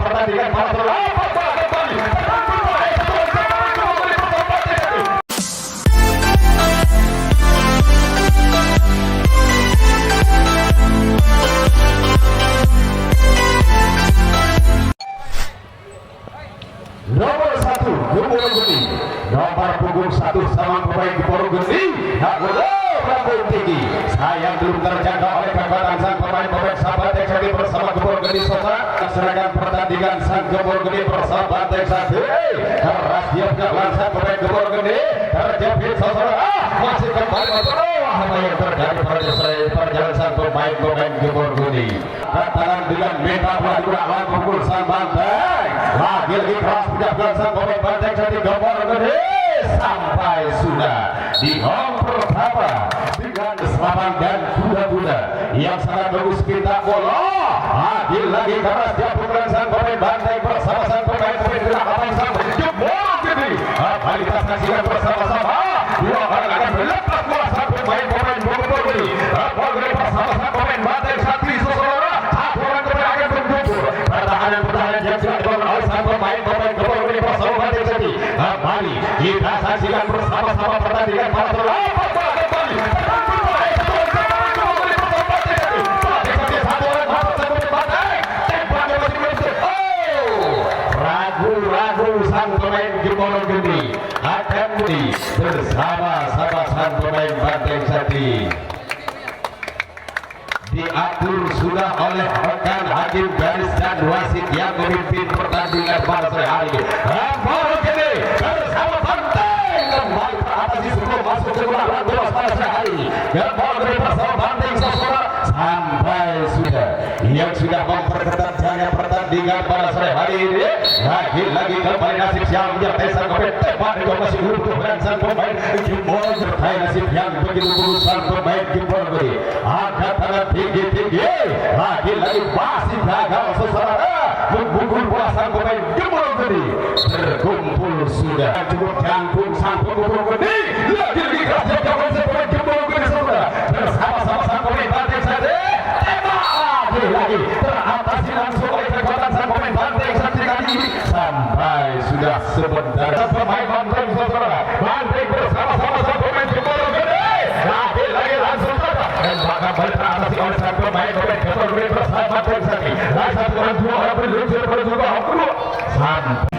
pertandingan para kembali. Nomor 1 Gemboro Geni, nomor punggung 1 sama pemain Gemboro Geni, Prabowo tinggi. Sayang belum terjangkau oleh kekuatan sang pemain sahabat Texadi bersama Gemboro Geni Sota. Seragam pertandingan sang Gemboro Geni bersama Texadi. Keras dia berjalan sang pemain Gemboro Geni, terjepit saudara. Masih kembali apa yang terjadi pada perjalanan sang pemain Gemboro Geni. Tantangan dengan meta lawan pukul sang banteng. Lagi keras menjaga sang pemain banteng dari Gemboro Geni sampai sudah di home pertama dengan semangat dan kuda-kuda yang sangat bagus kita bola. Lagi keras dia pukulan sang pemain banteng bersama sang pemain belakang sang Gemboro Geni. Kualitas saksikan bersama-sama. Dua orang akan melepas bola sang pemain Gemboro Geni. Gemboro Geni bersama sang pemain banteng Satri Sosora. Satu orang kemudian akan bergugur. Pertahanan yang sudah dibangun oleh sang pemain Gemboro Geni bersama banteng Satri. Kembali kita saksikan bersama-sama pertandingan para kembali. Ragu-ragu sang pemain Gemboro Geni akan bersama-sama sang pemain banteng Satri. Diatur sudah oleh rekan hakim garis dan wasit yang memimpin pertandingan pada sore hari ini. Gemboro Geni bersama banteng kembali teratasi sebelum masuk ke bola bola pada sore hari ini. Gemboro Geni bersama banteng Sosora sampai sudah yang sudah memperketat jalannya pertandingan pada sore hari ini. Lagi kembali nasib yang menyertai sang pemain tembak juga masih utuh dan sang pemain Gemboro menyertai nasib yang begitu buruk sang pemain Gemboro Geni. Angkat tangan tinggi-tinggi, lagi masih gagal saudara membungkul bola sang pemain Gemboro Geni. Berkumpul sudah cukup jangkung sang Gemboro Geni. Lagi keras jangkauan sang pemain Gemboro Geni saudara bersama-sama sang pemain banteng Satri. Tembak lagi teratasi langsung oleh kekuatan sang pemain banteng Satri kali ini sampai sudah sebentar pemain banteng saudara banteng bersama-sama sang pemain Gemboro Geni. Lagi langsung dan maka balik teratasi oleh sang pemain Gemboro Geni bersama banteng Satri. Satu orang dua orang berluncur berjuga sampai